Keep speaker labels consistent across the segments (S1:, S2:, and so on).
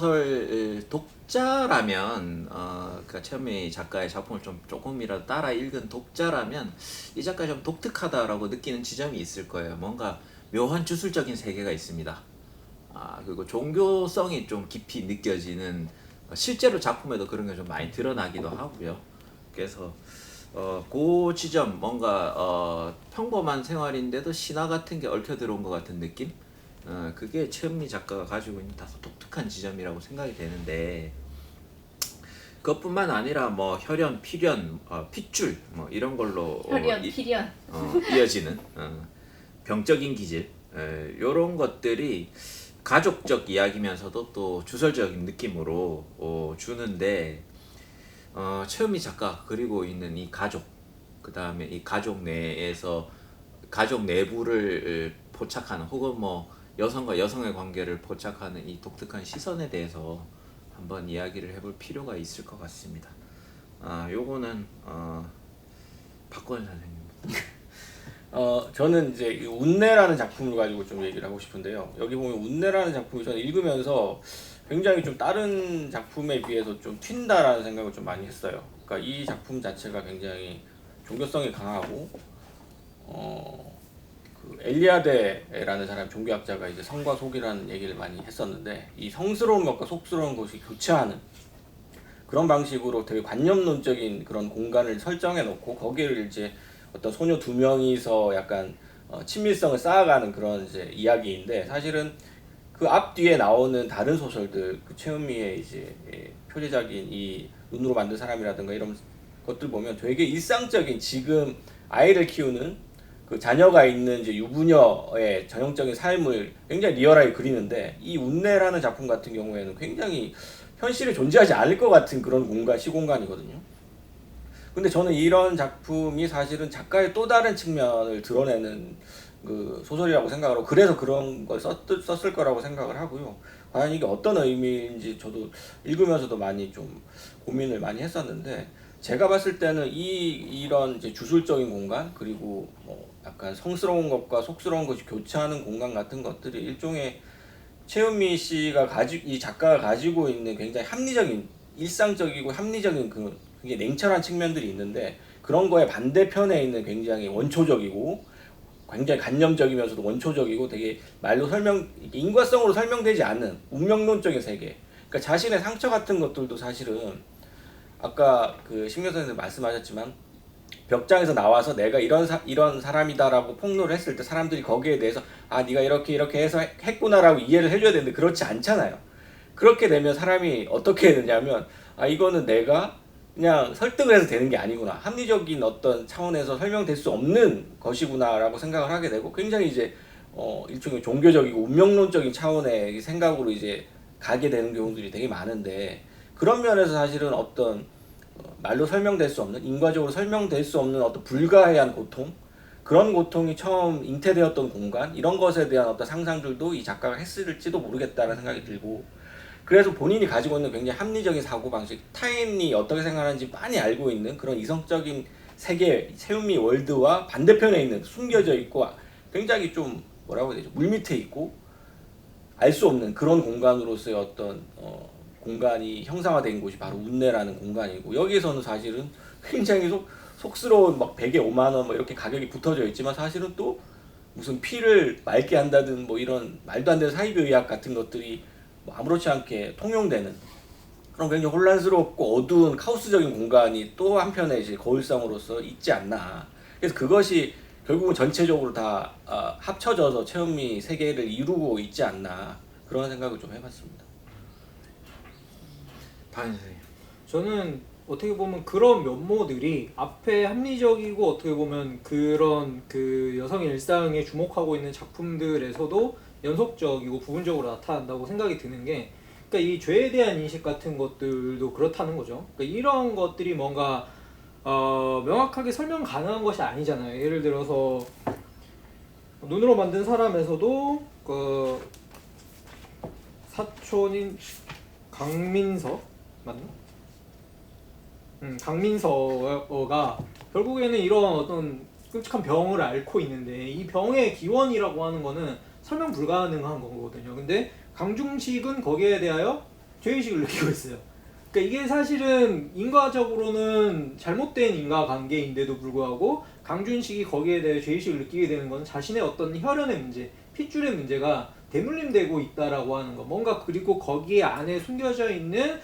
S1: 소설 독자라면 그러니까 최현미 작가의 작품을 좀 조금이라도 따라 읽은 독자라면 이 작가 좀 독특하다라고 느끼는 지점이 있을 거예요. 뭔가 묘한 주술적인 세계가 있습니다. 그리고 종교성이 좀 깊이 느껴지는 실제로 작품에도 그런 게 좀 많이 드러나기도 하고요. 그래서 그 지점 뭔가 평범한 생활인데도 신화 같은 게 얽혀 들어온 것 같은 느낌? 그게 최은미 작가가 가지고 있는 다소 독특한 지점이라고 생각이 되는데 그것뿐만 아니라 뭐 혈연, 필연, 핏줄 뭐 이런 걸로
S2: 혈연, 필연
S1: 이어지는 병적인 기질 이런 것들이 가족적 이야기면서도 또 주설적인 느낌으로 주는데 최은미 작가 그리고 있는 이 가족 그 다음에 이 가족 내에서 가족 내부를 포착하는 혹은 뭐 여성과 여성의 관계를 포착하는 이 독특한 시선에 대해서 한번 이야기를 해볼 필요가 있을 것 같습니다. 요거는 박건 선생님.
S3: 저는 이제 이 운내라는 작품을 가지고 좀 얘기를 하고 싶은데요. 여기 보면 운내라는 작품이 저는 읽으면서 굉장히 좀 다른 작품에 비해서 좀 튄다라는 생각을 좀 많이 했어요. 그러니까 이 작품 자체가 굉장히 종교성이 강하고 그 엘리아데라는 사람 종교학자가 이제 성과 속이라는 얘기를 많이 했었는데 이 성스러운 것과 속스러운 것이 교차하는 그런 방식으로 되게 관념론적인 그런 공간을 설정해 놓고 거기를 이제 어떤 소녀 두 명이서 약간 친밀성을 쌓아가는 그런 이제 이야기인데 사실은 그 앞뒤에 나오는 다른 소설들 그 최은미의 이제 표제작인 이 눈으로 만든 사람이라든가 이런 것들 보면 되게 일상적인 지금 아이를 키우는 그 자녀가 있는 이제 유부녀의 전형적인 삶을 굉장히 리얼하게 그리는데 이 운내라는 작품 같은 경우에는 굉장히 현실에 존재하지 않을 것 같은 그런 공간, 시공간이거든요. 근데 저는 이런 작품이 사실은 작가의 또 다른 측면을 드러내는 그 소설이라고 생각을 하고 그래서 그런 걸 썼을 거라고 생각을 하고요. 과연 이게 어떤 의미인지 저도 읽으면서도 많이 좀 고민을 많이 했었는데 제가 봤을 때는 이런 이제 주술적인 공간 그리고 뭐 약간 성스러운 것과 속스러운 것이 교차하는 공간 같은 것들이 일종의 최은미 씨가 이 작가가 가지고 있는 굉장히 합리적인 일상적이고 합리적인 그 굉장히 냉철한 측면들이 있는데 그런 거에 반대편에 있는 굉장히 원초적이고 굉장히 관념적이면서도 원초적이고 되게 말로 인과성으로 설명되지 않는 운명론적인 세계. 그러니까 자신의 상처 같은 것들도 사실은 아까 그 신경 선생님 말씀하셨지만 벽장에서 나와서 내가 이런 사람이다라고 폭로를 했을 때 사람들이 거기에 대해서 네가 이렇게 해서 했구나라고 이해를 해줘야 되는데 그렇지 않잖아요. 그렇게 되면 사람이 어떻게 되냐면 이거는 내가 그냥 설득을 해서 되는 게 아니구나. 합리적인 어떤 차원에서 설명될 수 없는 것이구나라고 생각을 하게 되고 굉장히 이제 일종의 종교적이고 운명론적인 차원의 생각으로 이제 가게 되는 경우들이 되게 많은데 그런 면에서 사실은 어떤 말로 설명될 수 없는 인과적으로 설명될 수 없는 어떤 불가해한 고통 그런 고통이 처음 잉태되었던 공간 이런 것에 대한 어떤 상상들도 이 작가가 했을지도 모르겠다는 생각이 들고 그래서 본인이 가지고 있는 굉장히 합리적인 사고방식 타인이 어떻게 생각하는지 많이 알고 있는 그런 이성적인 세계 최은미 월드와 반대편에 있는 숨겨져 있고 굉장히 좀 뭐라고 해야 되죠 물밑에 있고 알 수 없는 그런 공간으로서의 어떤 공간이 형상화된 곳이 바로 운내라는 공간이고 여기에서는 사실은 굉장히 속스러운 막 100에 5만 원 뭐 이렇게 가격이 붙어져 있지만 사실은 또 무슨 피를 맑게 한다든 뭐 이런 말도 안 되는 사이비의학 같은 것들이 뭐 아무렇지 않게 통용되는 그런 굉장히 혼란스럽고 어두운 카오스적인 공간이 또 한편에 이제 거울상으로서 있지 않나. 그래서 그것이 결국은 전체적으로 다 합쳐져서 최은미 세계를 이루고 있지 않나 그런 생각을 좀 해봤습니다.
S1: 박 선생님.
S4: 저는 어떻게 보면 그런 면모들이 앞에 합리적이고 어떻게 보면 그런 그 여성의 일상에 주목하고 있는 작품들에서도 연속적이고 부분적으로 나타난다고 생각이 드는 게 그러니까 이 죄에 대한 인식 같은 것들도 그렇다는 거죠. 그러니까 이런 것들이 뭔가 명확하게 설명 가능한 것이 아니잖아요. 예를 들어서 눈으로 만든 사람에서도 그 사촌인 강민서 맞나? 강민서가 결국에는 이런 어떤 끔찍한 병을 앓고 있는데 이 병의 기원이라고 하는 거는 설명 불가능한 거거든요. 근데 강중식은 거기에 대하여 죄의식을 느끼고 있어요. 그러니까 이게 사실은 인과적으로는 잘못된 인과관계인데도 불구하고 강준식이 거기에 대해 죄의식을 느끼게 되는 건 자신의 어떤 혈연의 문제, 핏줄의 문제가 대물림되고 있다라고 하는 거. 뭔가 그리고 거기에 안에 숨겨져 있는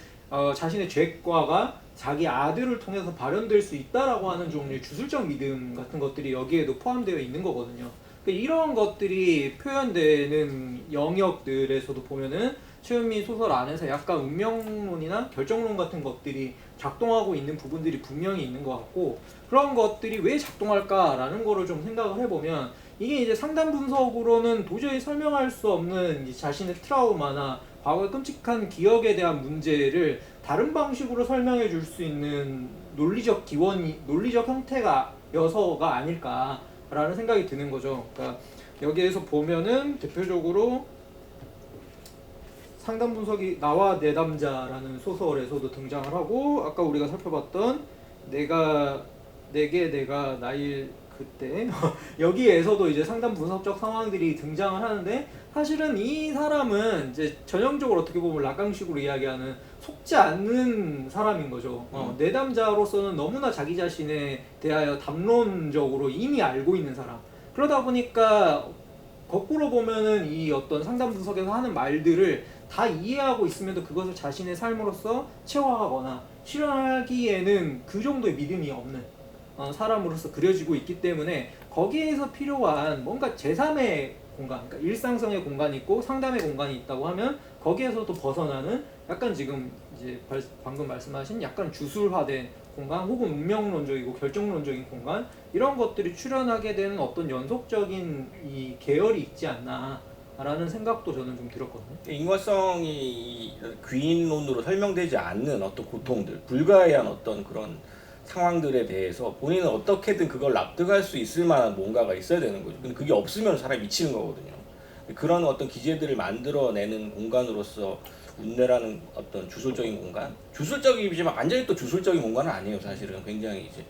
S4: 자신의 죄과가 자기 아들을 통해서 발현될 수 있다라고 하는 종류의 주술적 믿음 같은 것들이 여기에도 포함되어 있는 거거든요. 그러니까 이런 것들이 표현되는 영역들에서도 보면은 최은미 소설 안에서 약간 운명론이나 결정론 같은 것들이 작동하고 있는 부분들이 분명히 있는 것 같고, 그런 것들이 왜 작동할까라는 거를 좀 생각을 해보면 이게 이제 상담 분석으로는 도저히 설명할 수 없는 이제 자신의 트라우마나 과거의 끔찍한 기억에 대한 문제를 다른 방식으로 설명해 줄 수 있는 논리적 기원이, 논리적 형태가 여서가 아닐까라는 생각이 드는 거죠. 그러니까 여기에서 보면은 대표적으로 상담 분석이 나와 내담자라는 소설에서도 등장을 하고, 아까 우리가 살펴봤던 내가 나일 그때 여기에서도 이제 상담 분석적 상황들이 등장을 하는데, 사실은 이 사람은 이제 전형적으로 어떻게 보면 락강식으로 이야기하는 속지 않는 사람인 거죠. 내담자로서는 너무나 자기 자신에 대하여 담론적으로 이미 알고 있는 사람. 그러다 보니까 거꾸로 보면은 이 어떤 상담 분석에서 하는 말들을 다 이해하고 있으면도 그것을 자신의 삶으로서 체화하거나 실현하기에는 그 정도의 믿음이 없는 사람으로서 그려지고 있기 때문에, 거기에서 필요한 뭔가 제3의 공간, 그러니까 일상성의 공간이 있고 상담의 공간이 있다고 하면 거기에서도 벗어나는 약간 지금 이제 방금 말씀하신 약간 주술화된 공간, 혹은 운명론적이고 결정론적인 공간, 이런 것들이 출현하게 되는 어떤 연속적인 이 계열이 있지 않나라는 생각도 저는 좀 들었거든요.
S3: 인과성이 귀인론으로 설명되지 않는 어떤 고통들, 불가해한 어떤 그런 상황들에 대해서 본인은 어떻게든 그걸 납득할 수 있을 만한 뭔가가 있어야 되는 거죠. 근데 그게 없으면 사람이 미치는 거거든요. 그런 어떤 기제들을 만들어내는 공간으로서 운뇌라는 어떤 주술적인 공간, 주술적이지만 완전히 또 주술적인 공간은 아니에요. 사실은 굉장히 이제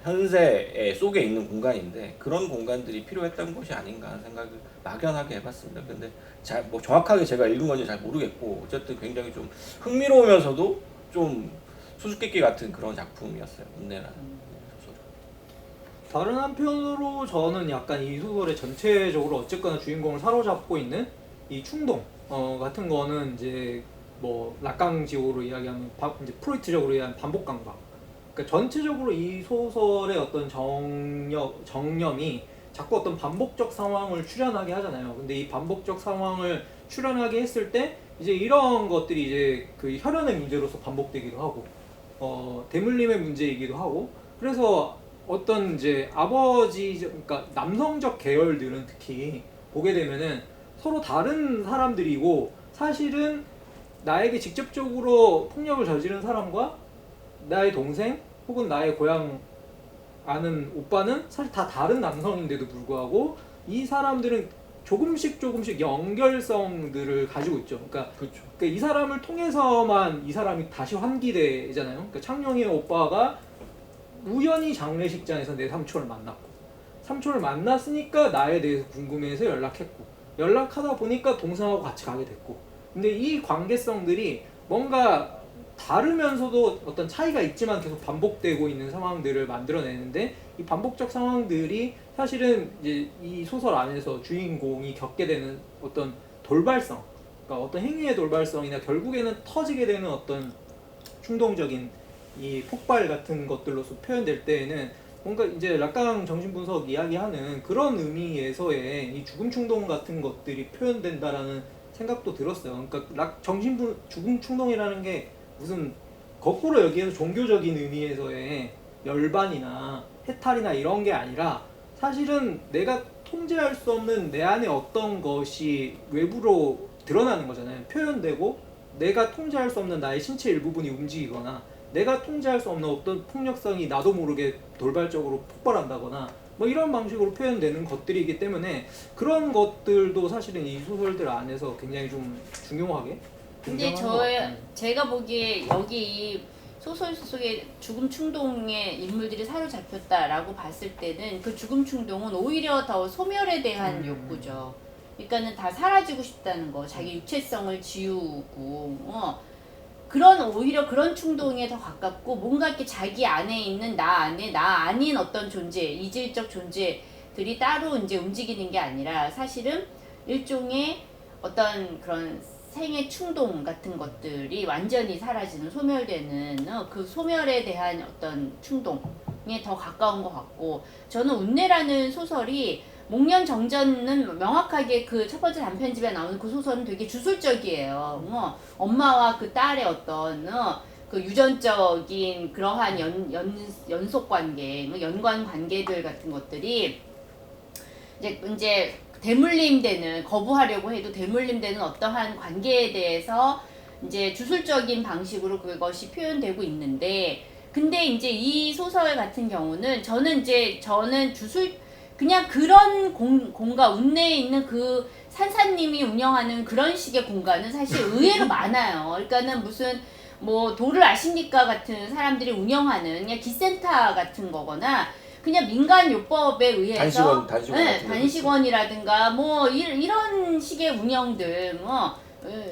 S3: 현세 속에 있는 공간인데, 그런 공간들이 필요했던 것이 아닌가 하는 생각을 막연하게 해봤습니다. 근데 뭐 정확하게 제가 읽은 건지 잘 모르겠고, 어쨌든 굉장히 좀 흥미로우면서도 좀 수수께끼 같은 그런 작품이었어요. 운뇌라는 소설.
S4: 다른 한편으로 저는 약간 이 소설의 전체적으로 어쨌거나 주인공을 사로잡고 있는 이 충동 같은 거는 이제 뭐 락강지옥으로 이야기하면 이제 프로이트적으로 이야기하는 반복 강박. 그러니까 전체적으로 이 소설의 어떤 정념이 자꾸 어떤 반복적 상황을 출현하게 하잖아요. 근데 이 반복적 상황을 출현하게 했을 때 이제 이런 것들이 이제 그 혈연의 문제로서 반복되기도 하고, 대물림의 문제이기도 하고, 그래서 어떤 이제 그러니까 남성적 계열들은 특히 보게 되면은 서로 다른 사람들이고, 사실은 나에게 직접적으로 폭력을 저지른 사람과 나의 동생 혹은 나의 고향 아는 오빠는 사실 다 다른 남성인데도 불구하고 이 사람들은 조금씩 연결성들을 가지고 있죠. 그러니까 이 사람을 통해서만 이 사람이 다시 환기되잖아요. 그러니까 창룡이 오빠가 우연히 장례식장에서 내 삼촌을 만났고, 삼촌을 만났으니까 나에 대해서 궁금해서 연락했고, 연락하다 보니까 동생하고 같이 가게 됐고, 근데 이 관계성들이 뭔가 다르면서도 어떤 차이가 있지만 계속 반복되고 있는 상황들을 만들어내는데, 이 반복적 상황들이 사실은 이제 이 소설 안에서 주인공이 겪게 되는 어떤 돌발성, 그러니까 어떤 행위의 돌발성이나 결국에는 터지게 되는 어떤 충동적인 이 폭발 같은 것들로서 표현될 때에는 뭔가 이제 락강 정신분석 이야기하는 그런 의미에서의 이 죽음 충동 같은 것들이 표현된다라는 생각도 들었어요. 그러니까 죽음 충동이라는 게 무슨 거꾸로 여기에서 종교적인 의미에서의 열반이나 해탈이나 이런 게 아니라, 사실은 내가 통제할 수 없는 내 안에 어떤 것이 외부로 드러나는 거잖아요. 표현되고 내가 통제할 수 없는 나의 신체 일부분이 움직이거나, 내가 통제할 수 없는 어떤 폭력성이 나도 모르게 돌발적으로 폭발한다거나 뭐 이런 방식으로 표현되는 것들이기 때문에, 그런 것들도 사실은 이 소설들 안에서 굉장히 좀 중요하게
S2: 근데 제가 보기에 여기 소설 속에 죽음 충동의 인물들이 사로잡혔다라고 봤을 때는 그 죽음 충동은 오히려 더 소멸에 대한 욕구죠. 그러니까는 다 사라지고 싶다는 거, 자기 유체성을 지우고 그런 오히려 그런 충동에 더 가깝고 뭔가 이렇게 자기 안에 있는 나 안에 나 아닌 어떤 존재, 이질적 존재들이 따로 이제 움직이는 게 아니라 사실은 일종의 어떤 그런 생애 충동 같은 것들이 완전히 사라지는 소멸되는 그 소멸에 대한 어떤 충동에 더 가까운 것 같고 저는 운내라는 소설이 목련정전은 명확하게 그 첫 번째 단편집에 나오는 그 소설은 되게 주술적이에요. 엄마와 그 딸의 어떤 그 유전적인 그러한 연속 관계, 연관 관계들 같은 것들이 이제 대물림되는 거부하려고 해도 대물림되는 어떠한 관계에 대해서 이제 주술적인 방식으로 그것이 표현되고 있는데 근데 이제 이 소설 같은 경우는 저는 그냥 그런 공간 운내에 있는 그 산사님이 운영하는 그런 식의 공간은 사실 의외로 많아요. 그러니까는 무슨 뭐 도를 아십니까 같은 사람들이 운영하는 그냥 기센터 같은 거거나 그냥 민간 요법에 의해서 단식원이라든가 뭐 이런 식의 운영들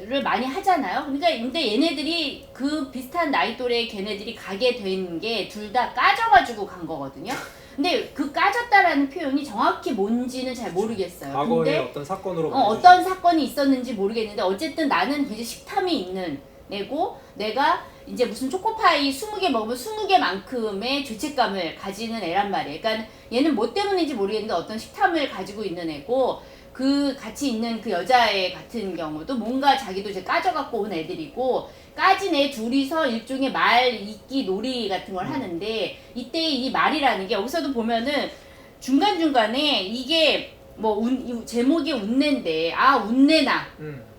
S2: 를 많이 하잖아요. 그러니까 근데 얘네들이 그 비슷한 나이 또래 걔네들이 가게 된 게 둘 다 까져가지고 간 거거든요. 근데 그 까졌다라는 표현이 정확히 뭔지는 잘 모르겠어요.
S4: 과거에
S2: 근데
S4: 어떤 사건으로
S2: 어떤 사건이 있었는지 모르겠는데 어쨌든 나는 굉장히 식탐이 있는 애고 내가 이제 무슨 초코파이 20개 먹으면 20개만큼의 죄책감을 가지는 애란 말이에요. 그러니까 얘는 뭐 때문인지 모르겠는데 어떤 식탐을 가지고 있는 애고 그 같이 있는 그 여자애 같은 경우도 뭔가 자기도 이제 까져갖고 온 애들이고 까진 애 둘이서 일종의 말 잇기 놀이 같은 걸 하는데 이때 이 말이라는 게 여기서도 보면은 중간중간에 이게 뭐 제목이 운내인데 운내나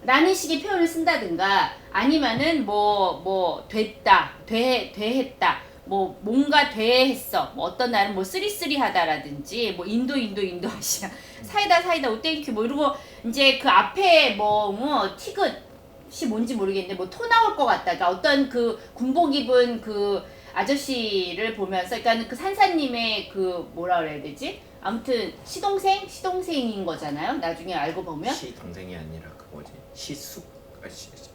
S2: 라는 식의 표현을 쓴다든가 아니면은 뭐 됐다 돼했다 뭐 뭔가 돼했어 뭐 어떤 날은 뭐 쓰리쓰리하다라든지 뭐 인도 아시아 사이다 오 땡큐 뭐 이러고 이제 그 앞에 뭐 티귿이 뭔지 모르겠는데 뭐 토 나올 것 같다 그러니까 어떤 그 군복 입은 그 아저씨를 보면서 그러니까 그 산사님의 그 뭐라 그래야 되지 아무튼 시동생인 거잖아요 나중에 알고 보면
S1: 시동생이 아니라 그 뭐지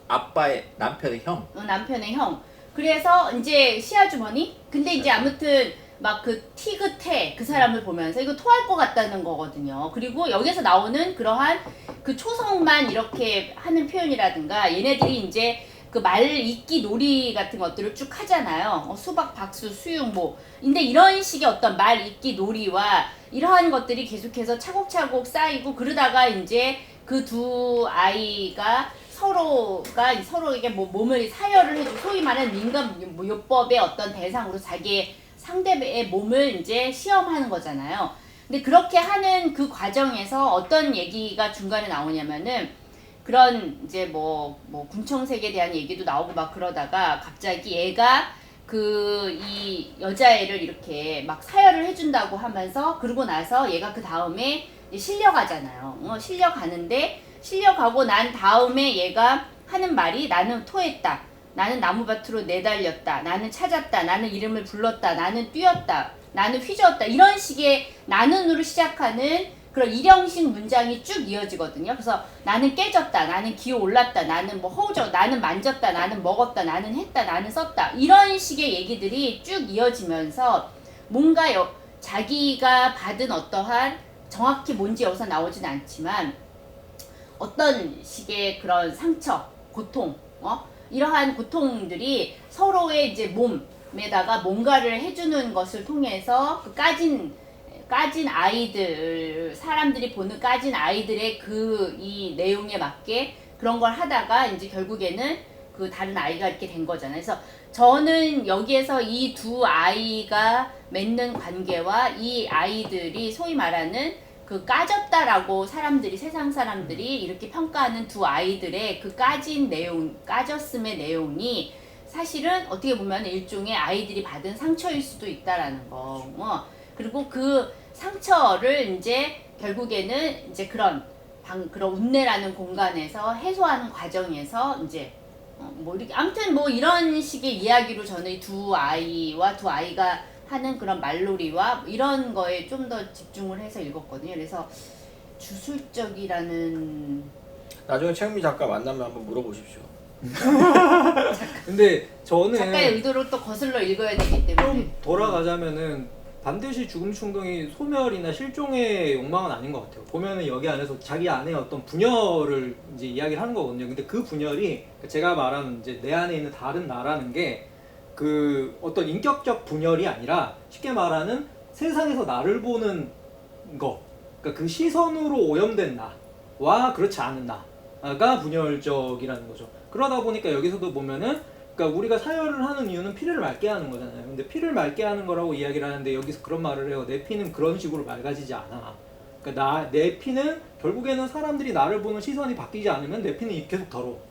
S1: 아빠의 남편의 형
S2: 남편의 형 그래서 이제 시아주머니 근데 이제 아무튼 막 그 티귿해 그 사람을 보면서 이거 토할 것 같다는 거거든요. 그리고 여기서 나오는 그러한 그 초성만 이렇게 하는 표현이라든가 얘네들이 이제 그 말 잇기 놀이 같은 것들을 쭉 하잖아요. 수박, 박수, 수육 뭐. 근데 이런 식의 어떤 말 잇기 놀이와 이러한 것들이 계속해서 차곡차곡 쌓이고 그러다가 이제 그 두 아이가 서로에게 뭐 몸을 사열을 해주고 소위 말하는 민간 요법의 어떤 대상으로 자기의 상대의 몸을 이제 시험하는 거잖아요. 근데 그렇게 하는 그 과정에서 어떤 얘기가 중간에 나오냐면은 그런 이제 뭐 군청색에 대한 얘기도 나오고 막 그러다가 갑자기 얘가 이 여자애를 이렇게 막 사열을 해준다고 하면서 그러고 나서 얘가 그 다음에 실려가잖아요. 실려가고 난 다음에 얘가 하는 말이 나는 토했다. 나는 나무밭으로 내달렸다. 나는 찾았다. 나는 이름을 불렀다. 나는 뛰었다. 나는 휘저었다. 이런 식의 나는으로 시작하는 그런 일형식 문장이 쭉 이어지거든요. 그래서 나는 깨졌다. 나는 기어올랐다. 나는 뭐 허우적. 나는 만졌다. 나는 먹었다. 나는 했다. 나는 썼다. 이런 식의 얘기들이 쭉 이어지면서 뭔가 자기가 받은 어떠한 정확히 뭔지 여기서 나오진 않지만 어떤 식의 그런 상처, 고통, 이러한 고통들이 서로의 이제 몸에다가 뭔가를 해주는 것을 통해서 그 까진 아이들, 사람들이 보는 까진 아이들의 이 내용에 맞게 그런 걸 하다가 이제 결국에는 그 다른 아이가 이렇게 된 거잖아요. 그래서 저는 여기에서 이 두 아이가 맺는 관계와 이 아이들이 소위 말하는 그 까졌다라고 세상 사람들이 이렇게 평가하는 두 아이들의 그 까졌음의 내용이 사실은 어떻게 보면 일종의 아이들이 받은 상처일 수도 있다라는 거. 그리고 그 상처를 이제 결국에는 이제 그런 운내라는 공간에서 해소하는 과정에서 이제 뭐 이렇게 아무튼 뭐 이런 식의 이야기로 저는 이 두 아이가 하는 그런 말놀이와 이런 거에 좀 더 집중을 해서 읽었거든요. 그래서 주술적이라는
S3: 나중에 최은미 작가 만나면 한번 물어보십시오.
S4: 근데 저는
S2: 작가의 의도를 또 거슬러 읽어야 되기 때문에
S4: 좀 돌아가자면은 반드시 죽음 충동이 소멸이나 실종의 욕망은 아닌 것 같아요. 보면은 여기 안에서 자기 안에 어떤 분열을 이제 이야기를 하는 거거든요. 근데 그 분열이 제가 말하는 이제 내 안에 있는 다른 나라는 게 그 어떤 인격적 분열이 아니라 쉽게 말하는 세상에서 나를 보는 거, 그러니까 그 시선으로 오염된 나와 그렇지 않은 나가 분열적이라는 거죠. 그러다 보니까 여기서도 보면은 그러니까 우리가 사열을 하는 이유는 피를 맑게 하는 거잖아요. 근데 피를 맑게 하는 거라고 이야기를 하는데 여기서 그런 말을 해요. 내 피는 그런 식으로 맑아지지 않아. 그러니까 내 피는 결국에는 사람들이 나를 보는 시선이 바뀌지 않으면 내 피는 계속 더러워.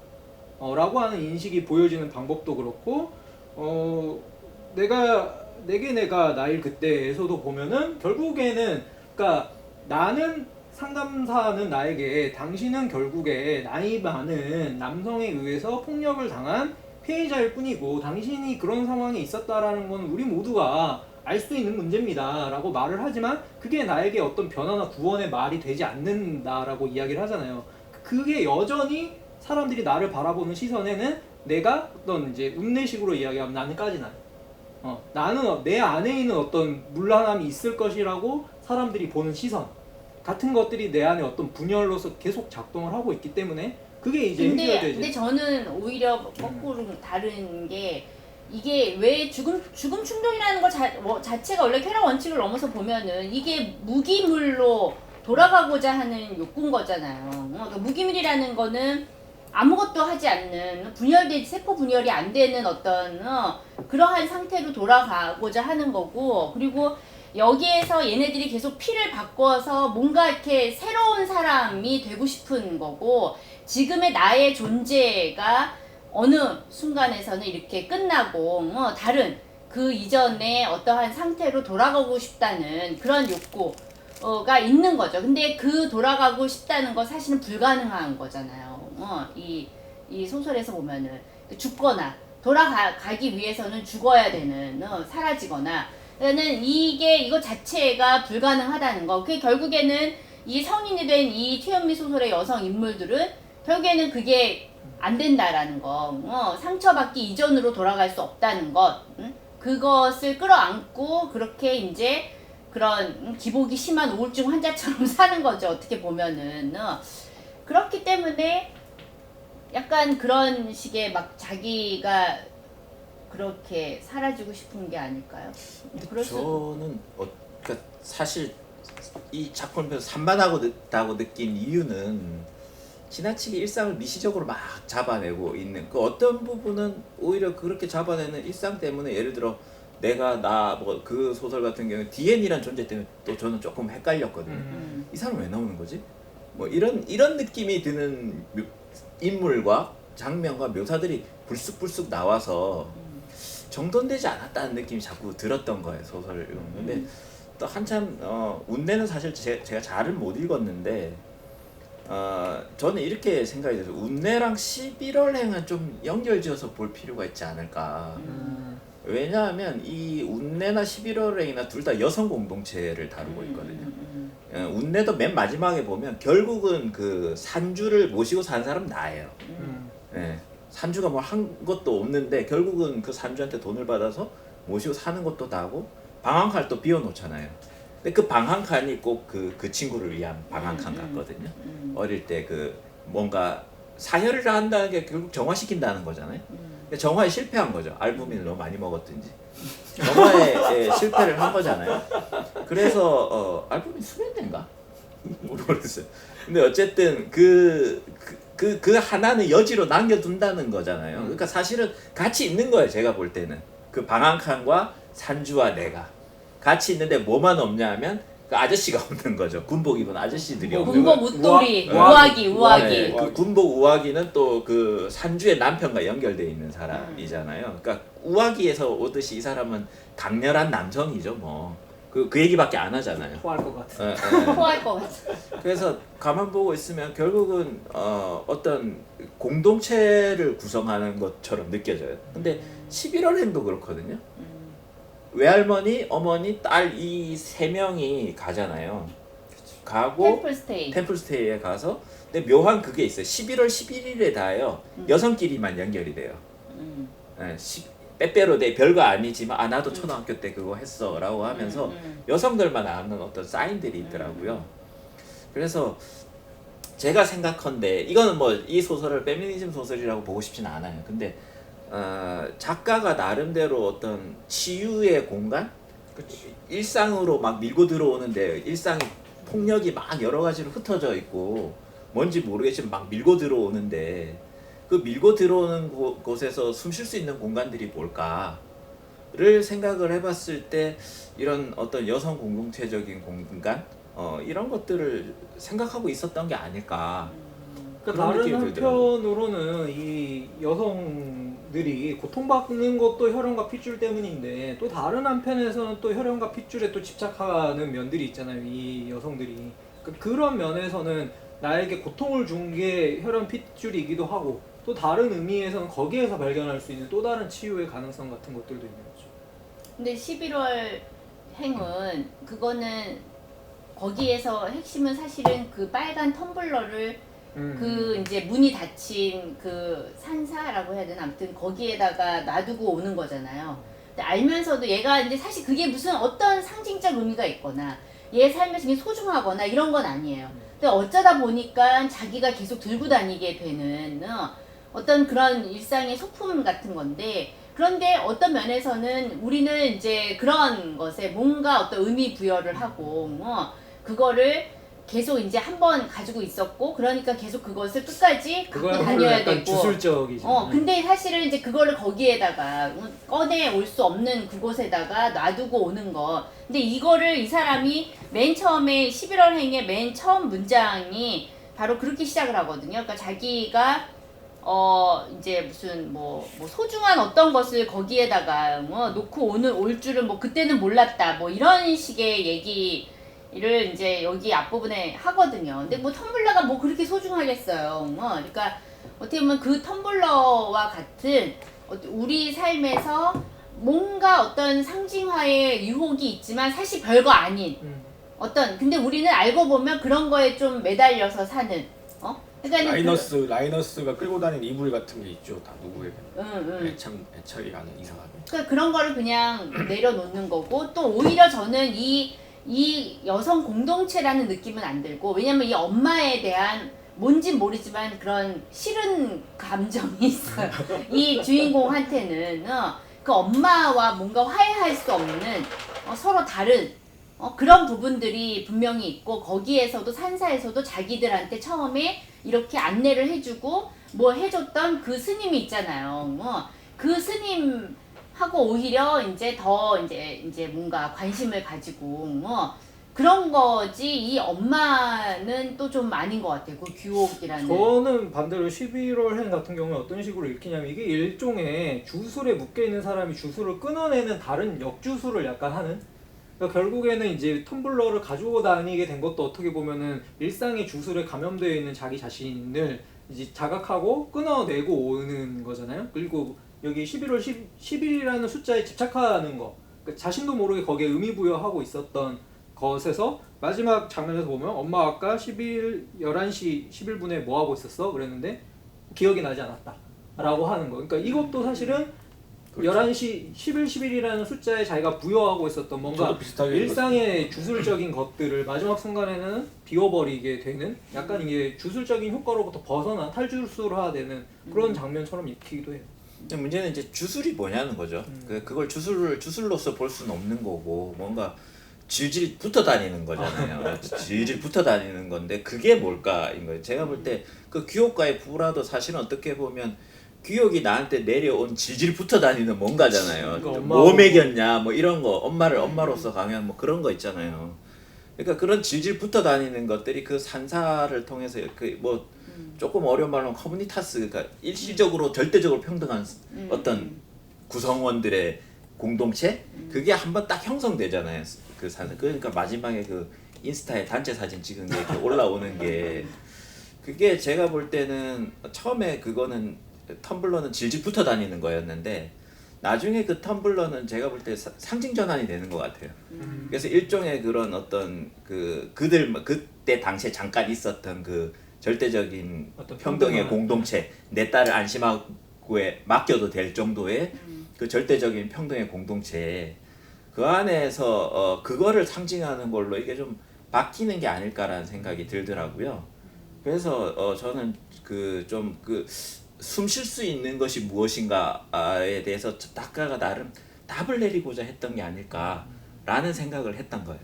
S4: 라고 하는 인식이 보여지는 방법도 그렇고 내가 나일 그때에서도 보면은 결국에는 그러니까 나는 상담사는 나에게 당신은 결국에 나이 많은 남성에 의해서 폭력을 당한 피해자일 뿐이고 당신이 그런 상황에 있었다라는 건 우리 모두가 알 수 있는 문제입니다 라고 말을 하지만 그게 나에게 어떤 변화나 구원의 말이 되지 않는다라고 이야기를 하잖아요. 그게 여전히 사람들이 나를 바라보는 시선에는 내가 어떤 이제 운내식으로 이야기하면 나는까지 나는 내 안에 있는 어떤 문란함이 있을 것이라고 사람들이 보는 시선 같은 것들이 내 안에 어떤 분열로서 계속 작동을 하고 있기 때문에 그게 이제 해결되지.
S2: 근데 저는 오히려 거꾸로 다른 게 이게 왜 죽음 충동이라는 것 자체가 원래 쾌락 원칙을 넘어서 보면은 이게 무기물로 돌아가고자 하는 욕구인 거잖아요. 그러니까 무기물이라는 거는 아무것도 하지 않는 세포 분열이 안 되는 어떤 그러한 상태로 돌아가고자 하는 거고, 그리고 여기에서 얘네들이 계속 피를 바꿔서 뭔가 이렇게 새로운 사람이 되고 싶은 거고, 지금의 나의 존재가 어느 순간에서는 이렇게 끝나고 다른 그 이전의 어떠한 상태로 돌아가고 싶다는 그런 욕구가 있는 거죠. 근데 그 돌아가고 싶다는 거 사실은 불가능한 거잖아요. 이 소설에서 보면은 죽거나 돌아가기 위해서는 죽어야 되는 사라지거나 는 이거 자체가 불가능하다는 거. 그게 결국에는 이 성인이 된 이 최현미 소설의 여성 인물들은 결국에는 그게 안 된다라는 거. 상처받기 이전으로 돌아갈 수 없다는 것. 그것을 끌어안고 그렇게 이제 그런 기복이 심한 우울증 환자처럼 사는 거죠. 어떻게 보면은. 그렇기 때문에 약간 그런 식의 막 자기가 그렇게 사라지고 싶은 게 아닐까요?
S1: 저는 그러니까 사실 이 작품을 보면서 산만하다고 느낀 이유는 지나치게 일상을 미시적으로 막 잡아내고 있는 그 어떤 부분은 오히려 그렇게 잡아내는 일상 때문에 예를 들어 내가 뭐 그 소설 같은 경우에 DN이란 존재 때문에 또 저는 조금 헷갈렸거든요. 이 사람 왜 나오는 거지? 뭐 이런 느낌이 드는 인물과 장면과 묘사들이 불쑥불쑥 나와서 정돈되지 않았다는 느낌이 자꾸 들었던 거예요, 소설을. 근데 또 한참 운내는 사실 제가 잘은 못 읽었는데 저는 이렇게 생각이 들어요. 운내랑 11월행은 좀 연결지어서 볼 필요가 있지 않을까. 왜냐하면 이 운내나 11월행이나 둘 다 여성 공동체를 다루고 있거든요. 운내도 맨 마지막에 보면 결국은 그 산주를 모시고 산 사람 나예요. 네. 산주가 뭐 한 것도 없는데 결국은 그 산주한테 돈을 받아서 모시고 사는 것도 나고 방한칸을 또 비워놓잖아요. 근데 그 방한칸이 꼭 그 친구를 위한 방한칸 같거든요. 어릴 때 그 뭔가 사혈을 한다는 게 결국 정화시킨다는 거잖아요. 정화에 실패한 거죠. 알부민을 너무 많이 먹었든지 정화에 실패를 한 거잖아요. 그래서 알부민 수면제인가? 모르겠어요. 근데 어쨌든 그 하나는 여지로 남겨둔다는 거잖아요. 그러니까 사실은 같이 있는 거예요. 제가 볼 때는 그 방한칸과 산주와 내가 같이 있는데 뭐만 없냐면 그 아저씨가 없는 거죠. 군복 입은 아저씨들이 없는 거예요.
S2: 군복 웃돌이, 우아기.
S1: 네, 그 군복 우아기는 또 그 산주의 남편과 연결돼 있는 사람이잖아요. 그러니까 우아기에서 오듯이 이 사람은 강렬한 남성이죠. 뭐 그 얘기밖에 안 하잖아요.
S4: 토할 것 같아.
S2: 토할 것 같아.
S1: 그래서 가만 보고 있으면 결국은 어떤 공동체를 구성하는 것처럼 느껴져요. 근데 11월행도 그렇거든요. 외할머니, 어머니, 딸 이 세 명이 가잖아요. 가고
S2: 템플스테이.
S1: 템플스테이에 가서 근데 묘한 그게 있어요. 11월 11일에 다요. 여성끼리만 연결이 돼요.
S2: 음.
S1: 예, 빼빼로 돼 별거 아니지만 아 나도 초등학교 때 그거 했어라고 하면서 여성들만 아는 어떤 사인들이 있더라고요. 그래서 제가 생각컨대 이거는 뭐 이 소설을 페미니즘 소설이라고 보고 싶지는 않아요. 근데 작가가 나름대로 어떤 치유의 공간, 일상으로 막 밀고 들어오는데 일상이 폭력이 막 여러 가지로 흩어져 있고 뭔지 모르겠지만 막 밀고 들어오는데 그 밀고 들어오는 곳에서 숨 쉴 수 있는 공간들이 뭘까를 생각을 해봤을 때 이런 어떤 여성 공동체적인 공간 이런 것들을 생각하고 있었던 게 아닐까.
S4: 그러니까
S1: 그런
S4: 다른
S1: 느낌이 들더라고요.
S4: 한편으로는 이 여성들이 고통받는 것도 혈연과 핏줄 때문인데 또 다른 한편에서는 또 혈연과 핏줄에 또 집착하는 면들이 있잖아요. 이 여성들이 그런 면에서는 나에게 고통을 준 게 혈연 핏줄이기도 하고 또 다른 의미에서는 거기에서 발견할 수 있는 또 다른 치유의 가능성 같은 것들도 있는 거죠.
S2: 근데 11월 행은 그거는 거기에서 핵심은 사실은 그 빨간 텀블러를 그 이제 문이 닫힌 그 산사라고 해야 되나 아무튼 거기에다가 놔두고 오는 거잖아요. 근데 알면서도 얘가 이제 사실 그게 무슨 어떤 상징적 의미가 있거나 얘 삶에서 이게 소중하거나 이런 건 아니에요. 근데 어쩌다 보니까 자기가 계속 들고 다니게 되는 어떤 그런 일상의 소품 같은 건데 그런데 어떤 면에서는 우리는 이제 그런 것에 뭔가 어떤 의미 부여를 하고 그거를 계속 이제 한번 가지고 있었고 그러니까 계속 그것을 끝까지 갖고
S4: 그거야말로
S2: 다녀야
S4: 약간
S2: 되고
S4: 주술적이죠.
S2: 근데 사실은 이제 그거를 거기에다가 꺼내 올 수 없는 그곳에다가 놔두고 오는 거 근데 이거를 이 사람이 맨 처음에 11월 행의 맨 처음 문장이 바로 그렇게 시작을 하거든요. 그러니까 자기가 이제 무슨 뭐 소중한 어떤 것을 거기에다가 놓고 올 줄은 뭐 그때는 몰랐다 뭐 이런 식의 얘기를 이제 여기 앞부분에 하거든요. 근데 뭐 텀블러가 뭐 그렇게 소중하겠어요. 그러니까 어떻게 보면 그 텀블러와 같은 우리 삶에서 뭔가 어떤 상징화의 유혹이 있지만 사실 별거 아닌 근데 우리는 알고 보면 그런 거에 좀 매달려서 사는 그러니까
S3: 라이너스가 끌고 다니는 이불 같은 게 있죠. 다 누구에게 애착이 가는 이상하게.
S2: 그러니까 그런 거를 그냥 내려놓는 거고 또 오히려 저는 이 여성 공동체라는 느낌은 안 들고 왜냐면 이 엄마에 대한 뭔진 모르지만 그런 싫은 감정이 있어요. 이 주인공한테는 그 엄마와 뭔가 화해할 수 없는 서로 다른 그런 부분들이 분명히 있고 거기에서도 산사에서도 자기들한테 처음에 이렇게 안내를 해주고 뭐 해줬던 그 스님이 있잖아요. 그 스님하고 오히려 이제 더 이제 뭔가 관심을 가지고 그런 거지 이 엄마는 또 좀 아닌 것 같아요. 그 규옥이라는.
S4: 저는 반대로 11월 행 같은 경우에 어떤 식으로 읽히냐면 이게 일종의 주술에 묶여있는 사람이 주술을 끊어내는 다른 역주술을 약간 하는 그러니까 결국에는 이제 텀블러를 가지고 다니게 된 것도 어떻게 보면은 일상의 주술에 감염되어 있는 자기 자신을 이제 자각하고 끊어내고 오는 거잖아요. 그리고 여기 11월 10일이라는 숫자에 집착하는 거 그러니까 자신도 모르게 거기에 의미 부여하고 있었던 것에서 마지막 장면에서 보면 엄마 아까 11시 11분에 뭐 하고 있었어? 그랬는데 기억이 나지 않았다 라고 하는 거 그러니까 이것도 사실은 그렇죠. 11시 11이라는 숫자에 자기가 부여하고 있었던 뭔가 일상의 주술적인 것들을 마지막 순간에는 비워버리게 되는 약간 이게 주술적인 효과로부터 벗어난 탈주술화되는 그런 장면처럼 읽히기도 해요.
S1: 근데 문제는 이제 주술이 뭐냐는 거죠. 그걸 주술로서 볼 수는 없는 거고 뭔가 질질 붙어 다니는 거잖아요. 질질 붙어 다니는 건데 그게 뭘까인 거예요. 제가 볼 때 그 규옥과의 부라도 사실은 어떻게 보면 규옥이 나한테 내려온 질질 붙어 다니는 뭔가잖아요. 뭐 먹였냐 뭐 이런 거 엄마를 엄마로서 강요한 뭐 그런 거 있잖아요. 그러니까 그런 질질 붙어 다니는 것들이 그 산사를 통해서 그 뭐 조금 어려운 말로 하면 커뮤니타스 그러니까 일시적으로 절대적으로 평등한 어떤 구성원들의 공동체 그게 한번 딱 형성되잖아요. 그 산사 그러니까 마지막에 그 인스타에 단체 사진 찍은 게 이렇게 올라오는 게 그게 제가 볼 때는 처음에 그거는 텀블러는 질질 붙어 다니는 거였는데 나중에 그 텀블러는 제가 볼 때 상징 전환이 되는 것 같아요. 그래서 일종의 그런 어떤 그들 그때 당시에 잠깐 있었던 그 절대적인
S4: 어떤
S1: 평등의
S4: 평등한-
S1: 공동체, 내 딸을 안심하고에 맡겨도 될 정도의 그 절대적인 평등의 공동체, 그 안에서 그거를 상징하는 걸로 이게 좀 바뀌는 게 아닐까라는 생각이 들더라고요. 그래서 저는 그 좀 그 숨 쉴 수 있는 것이 무엇인가에 대해서 작가가 나름 답을 내리고자 했던 게 아닐까라는 생각을 했던 거예요.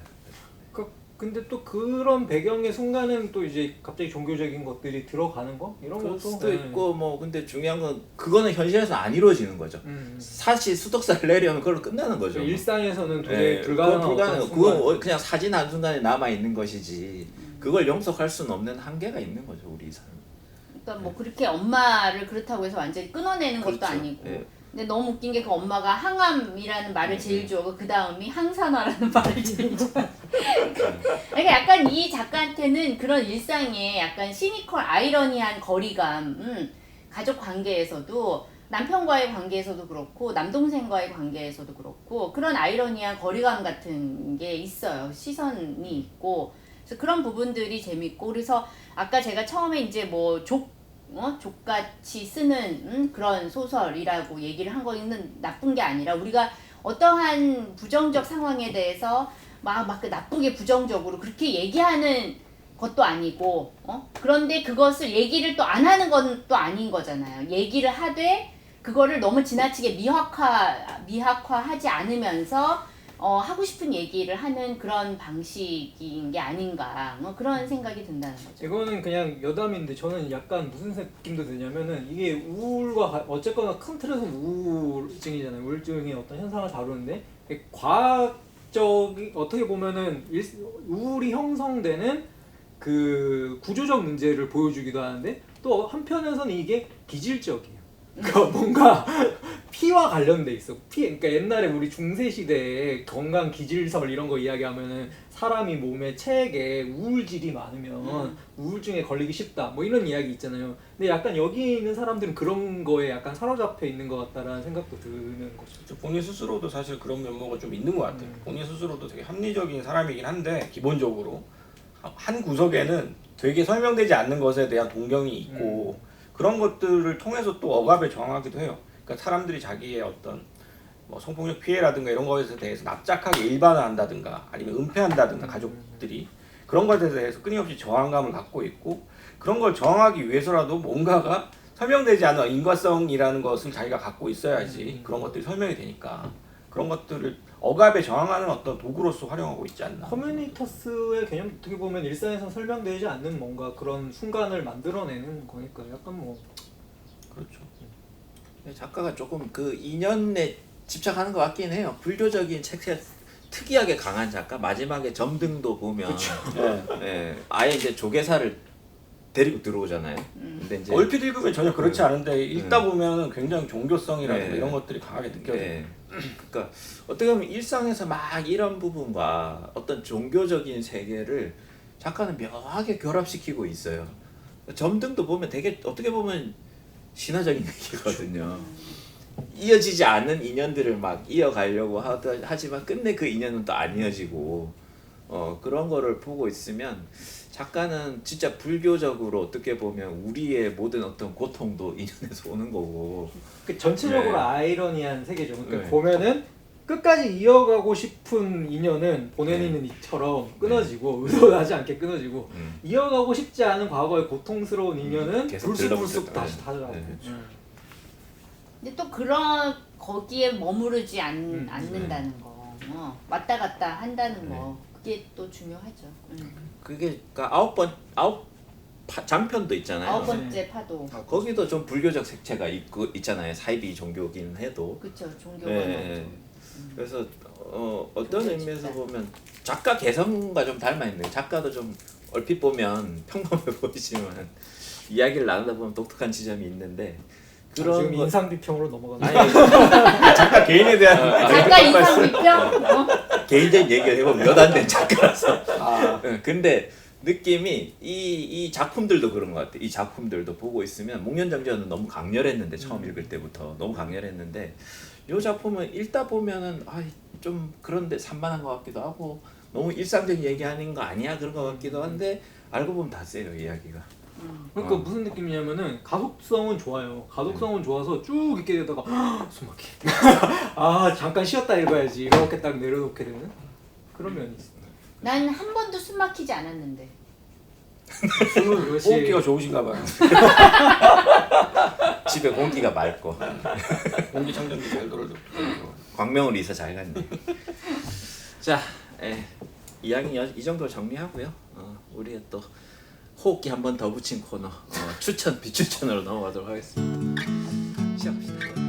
S4: 근데 또 그런 배경의 순간은 또 이제 갑자기 종교적인 것들이 들어가는 거 이런
S1: 그럴
S4: 것도
S1: 수도 있고 뭐 근데 중요한 건 그거는 현실에서 안 이루어지는 거죠. 사실 수덕사를 내려면 그걸로 끝나는 거죠.
S4: 그러니까 일상에서는 도저히
S1: 예,
S4: 불가능한
S1: 그건 불가능.
S4: 어떤 순간.
S1: 그건 그냥 사진 한 순간에 남아 있는 것이지. 그걸 영속할 수는 없는 한계가 있는 거죠, 우리 삶.
S2: 그러니까 뭐 그렇게 엄마를 그렇다고 해서 완전히 끊어내는 것도
S1: 그렇죠.
S2: 아니고.
S1: 예.
S2: 근데 너무 웃긴 게 그 엄마가 항암이라는 말을 제일 좋아하고 그 다음이 항산화라는 말을 제일 좋아해. 그러니까 약간 이 작가한테는 그런 일상에 약간 시니컬 아이러니한 거리감, 가족 관계에서도 남편과의 관계에서도 그렇고 남동생과의 관계에서도 그렇고 그런 아이러니한 거리감 같은 게 있어요. 시선이 있고 그래서 그런 부분들이 재밌고 그래서 아까 제가 처음에 이제 뭐 족같이 쓰는 그런 소설이라고 얘기를 한 거는 나쁜 게 아니라 우리가 어떠한 부정적 상황에 대해서 막 나쁘게 부정적으로 그렇게 얘기하는 것도 아니고 그런데 그것을 얘기를 또 안 하는 건 또 아닌 거잖아요. 얘기를 하되 그거를 너무 지나치게 미학화하지 않으면서 하고 싶은 얘기를 하는 그런 방식인 게 아닌가 그런 생각이 든다는 거죠.
S4: 이거는 그냥 여담인데 저는 약간 무슨 느낌도 드냐면은 이게 우울과 어쨌거나 큰 틀에서 우울증이잖아요. 우울증의 어떤 현상을 다루는데 과학적이 어떻게 보면은 우울이 형성되는 그 구조적 문제를 보여주기도 하는데 또 한편에서는 이게 기질적이에요. 그러니까 뭔가 피와 관련돼 있어. 그러니까 옛날에 우리 중세 시대에 건강 기질설 이런 거 이야기하면은 사람이 몸에 체액에 우울질이 많으면 우울증에 걸리기 쉽다. 뭐 이런 이야기 있잖아요. 근데 약간 여기 있는 사람들은 그런 거에 약간 사로잡혀 있는 것 같다라는 생각도 드는 거죠.
S3: 본인 스스로도 사실 그런 면모가 좀 있는 것 같아요. 본인 스스로도 되게 합리적인 사람이긴 한데 기본적으로 한 구석에는 되게 설명되지 않는 것에 대한 동경이 있고 그런 것들을 통해서 또 억압에 저항하기도 해요. 그러니까 사람들이 자기의 어떤 뭐 성폭력 피해라든가 이런 것에 대해서 납작하게 일반화한다든가 아니면 은폐한다든가 가족들이 그런 것에 대해서 끊임없이 저항감을 갖고 있고 그런 걸 저항하기 위해서라도 뭔가가 설명되지 않은 인과성이라는 것을 자기가 갖고 있어야지 그런 것들이 설명이 되니까 그런 것들을 억압에 저항하는 어떤 도구로서 활용하고 있지 않나.
S4: 커뮤니터스의 개념 어떻게 보면 일상에서 설명되지 않는 뭔가 그런 순간을 만들어내는 거니까 약간 뭐
S3: 그렇죠.
S1: 작가가 조금 그 인연에 집착하는 것 같긴 해요. 불교적인 책에 특이하게 강한 작가. 마지막에 점등도 보면 예, 아예 이제 조계사를 데리고 들어오잖아요. 근데 이제
S3: 얼핏 읽으면 전혀 그렇지 않은데 읽다 보면 굉장히 종교성이라든가
S1: 네.
S3: 이런 것들이 강하게 느껴져요.
S1: 네. 그러니까 어떻게 보면 일상에서 막 이런 부분과 어떤 종교적인 세계를 작가는 묘하게 결합시키고 있어요. 점등도 보면 되게 어떻게 보면 신화적인 얘기거든요. 이어지지 않은 인연들을 막 이어가려고 하지만 끝내 그 인연은 또 안 이어지고 그런 거를 보고 있으면 작가는 진짜 불교적으로 어떻게 보면 우리의 모든 어떤 고통도 인연에서 오는 거고
S4: 그 전체적으로
S1: 네.
S4: 아이러니한 세계죠. 그러니까
S1: 네.
S4: 보면은 끝까지 이어가고 싶은 인연은 보내는 이처럼 끊어지고 의도하지 않게 끊어지고 이어가고 싶지 않은 과거의 고통스러운 인연은
S1: 계속
S4: 불쑥불쑥
S1: 들러붙었다.
S4: 다시 찾아오고.
S1: 네.
S2: 근데 또 그런 거기에 머무르지 않는다는 거, 왔다 갔다 한다는 거, 그게 또 중요하죠.
S1: 그게 그러니까 장편도 있잖아요.
S2: 9번째 파도,
S1: 거기도 좀 불교적 색채가 있잖아요. 사이비 종교긴 해도.
S2: 그렇죠. 종교가
S1: 네. 그래서 어떤
S2: 그게
S1: 의미에서
S2: 진짜.
S1: 보면 작가 개성과 좀 닮아 있는 거예요. 작가도 좀 얼핏 보면 평범해 보이지만 이야기를 나누다 보면 독특한 지점이 있는데
S4: 지금
S1: 그런 거
S4: 인상 비평으로 넘어가는.
S1: 아니
S3: 작가 개인에 대한
S2: 작가 인상 비평?
S1: 개인적인 얘기를 해보면 몇 안 된 작가라서.
S3: 아,
S1: 근데 느낌이 이 작품들도 그런 것 같아. 이 작품들도 보고 있으면 목련정전은 너무 강렬했는데 처음 읽을 때부터 너무 강렬했는데 이 작품은 읽다 보면은 좀 그런데 산만한 것 같기도 하고 너무 일상적인 얘기하는 거 아니야 그런 거 같기도 한데 알고 보면 다 세요 이야기가.
S4: 그러니까 무슨 느낌이냐면은 가독성은 좋아요. 가독성은 좋아서 쭉 읽게 되다가 숨 막히. 아 잠깐 쉬었다 읽어야지 이렇게 딱 내려놓게 되는 그런 면이 있습니다.
S2: 난 한 번도 숨 막히지 않았는데.
S4: 숨을 그것이
S3: 호흡기가 좋으신가 봐요.
S1: 집에 공기가 맑고
S3: 공기청정기 잘 돌아줘.
S1: 광명으로 이사 잘 갔네. 자, 이야기 이 정도로 정리하고요. 우리 또 호흡기 한 번 더 붙인 코너 추천 비추천으로 넘어가도록 하겠습니다. 시작합시다.